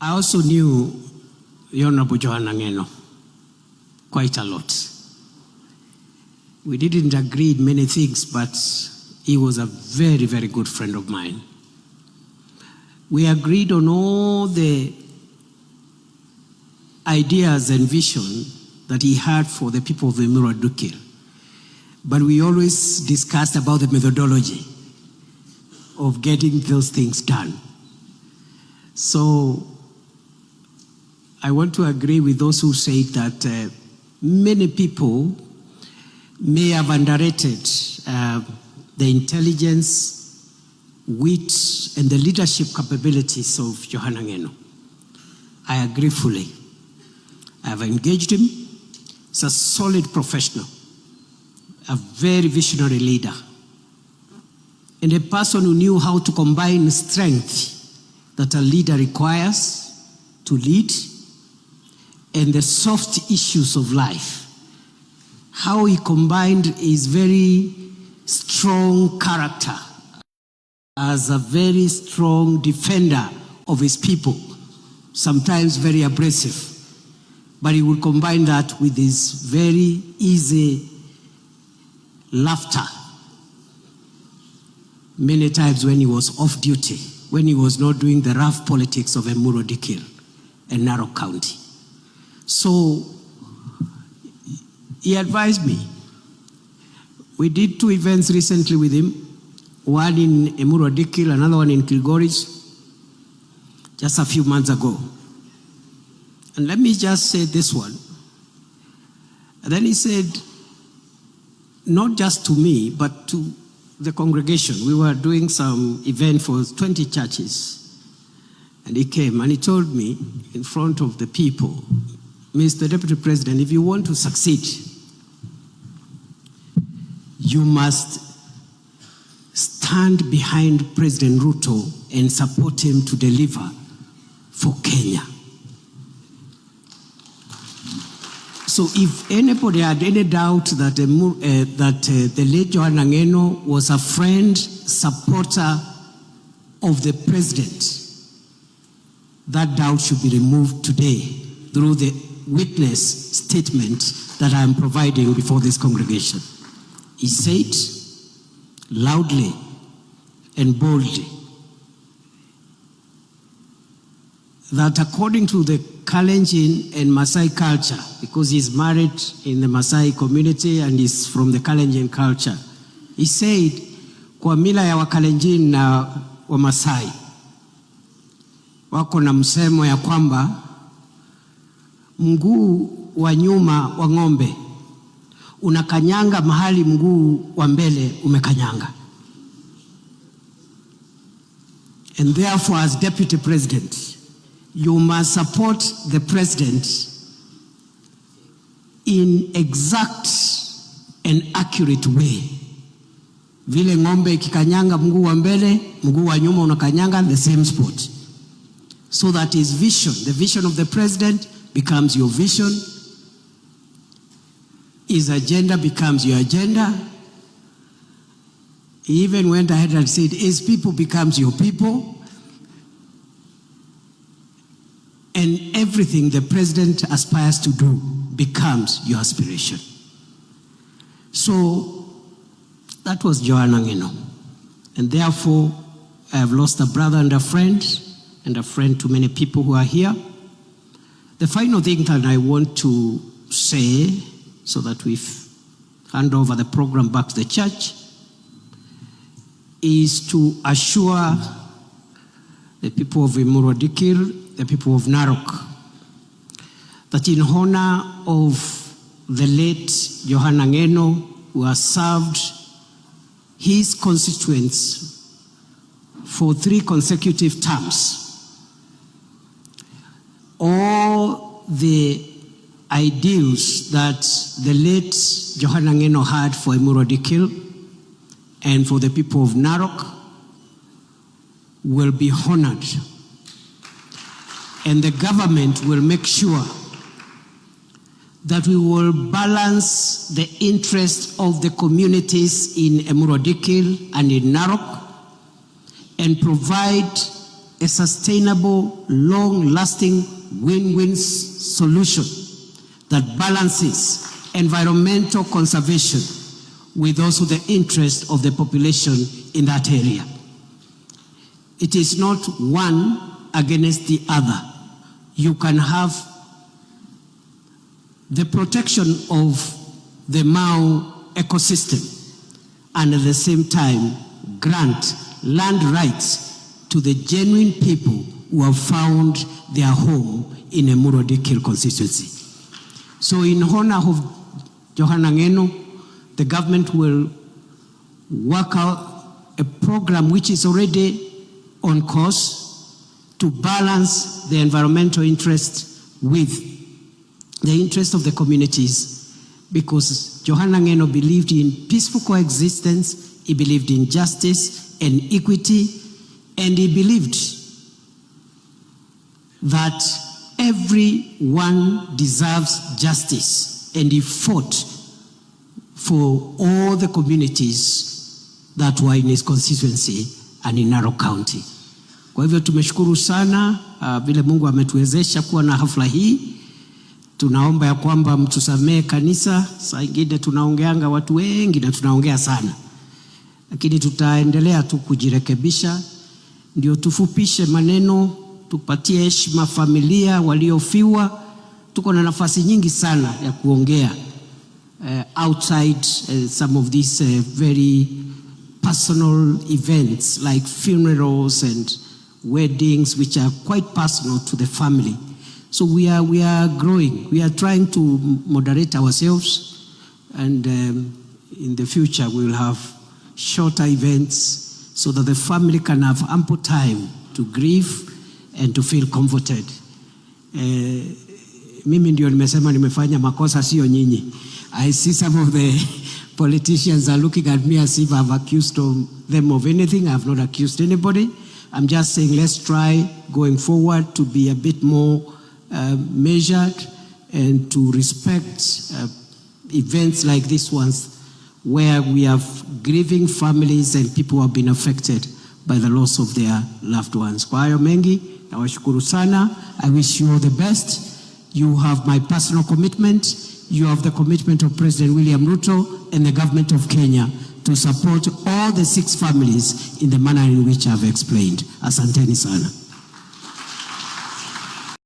I also knew the Honorable Johanna Ngeno quite a lot. We didn't agree in many things, but he was a very, very good friend of mine. We agreed on all the ideas and vision that he had for the people of Emuru Dukil. But we always discussed about the methodology of getting those things done. So I want to agree with those who say that many people may have underrated the intelligence, wit, and the leadership capabilities of Johanna Ngeno. I agree fully. I have engaged him. He's a solid professional, a very visionary leader, and a person who knew how to combine strength that a leader requires to lead and the soft issues of life. How he combined his very strong character as a very strong defender of his people, sometimes very abrasive, but he would combine that with his very easy laughter. Many times when he was off duty, when he was not doing the rough politics of Emuru Dikir and Narok County. So he advised me. We did 2 events recently with him, one in Emuru Dikir, another one in Kilgoris, just a few months ago. And let me just say this one. And then he said, not just to me, but to the congregation. We were doing some event for 20 churches. And he came and he told me in front of the people, Mr. Deputy President, if you want to succeed, you must stand behind President Ruto and support him to deliver for Kenya. So if anybody had any doubt that the late Johanna Ngeno was a friend, supporter of the president, that doubt should be removed today through the witness statement that I am providing before this congregation. He said loudly and boldly that according to the Kalenjin and Maasai culture, because he's married in the Maasai community and is from the Kalenjin culture, he said, kwa mila ya Wakalenjin na Wamasai, wako na msemo ya kwamba mguu wa nyuma wa ng'ombe unakanyanga mahali mguu wa mbele umekanyanga. And therefore, as Deputy President, you must support the president in exact and accurate way. Vile ng'ombe ikikanyanga mguu wa mbele, mguu wa nyuma unakanyanga the same spot. So that his vision, the vision of the president, becomes your vision. His agenda becomes your agenda. He even went ahead and said, his people becomes your people. And everything the president aspires to do becomes your aspiration. So that was Johanna Ngeno. And therefore, I have lost a brother and a friend to many people who are here. The final thing that I want to say, so that we hand over the program back to the church, is to assure the people of Emuru Dikir, the people of Narok, that in honor of the late Johanna Ngeno, who has served his constituents for 3 consecutive terms, all the ideals that the late Johanna Ngeno had for Emuru Dikir and for the people of Narok will be honored. And the government will make sure that we will balance the interests of the communities in Emuru Dikir and in Narok and provide a sustainable, long-lasting win-win solution that balances environmental conservation with also the interest of the population in that area. It is not one against the other. You can have the protection of the Mau ecosystem and at the same time grant land rights to the genuine people who have found their home in a Murodikil constituency. So in honor of Johana Ngeno, the government will work out a program which is already on course to balance the environmental interest with the interest of the communities, because Johana Ngeno believed in peaceful coexistence, he believed in justice and equity, and he believed that everyone deserves justice, and he fought for all the communities that were in his constituency and in Narok County. Kwa hivyo tumeshukuru sana vile Mungu ametuwezesha kuwa na hafla hii. Tunaomba ya kwamba mtusamee kanisa, saa ingine tunaongeanga watu wengi na tunaongea sana. Lakini tutaendelea tu kujirekebisha, ndio tufupishe maneno, tupatie heshima familia waliofiwa. Tuko na nafasi nyingi sana ya kuongea outside some of these very personal events like funerals and weddings, which are quite personal to the family. So we are growing. We are trying to moderate ourselves, and in the future we will have shorter events so that the family can have ample time to grieve and to feel comforted. Mimi ndio nimesema nimefanya makosa, sio nyinyi. I see some of the politicians are looking at me as if I've accused them of anything. I have not accused anybody. I'm just saying let's try going forward to be a bit more measured and to respect events like this ones where we have grieving families and people who have been affected by the loss of their loved ones. Kwa hayo mengi, nawashukuru sana. I wish you all the best. You have my personal commitment. You have the commitment of President William Ruto and the government of Kenya to support all the 6 families in the manner in which I've explained. Asanteni sana.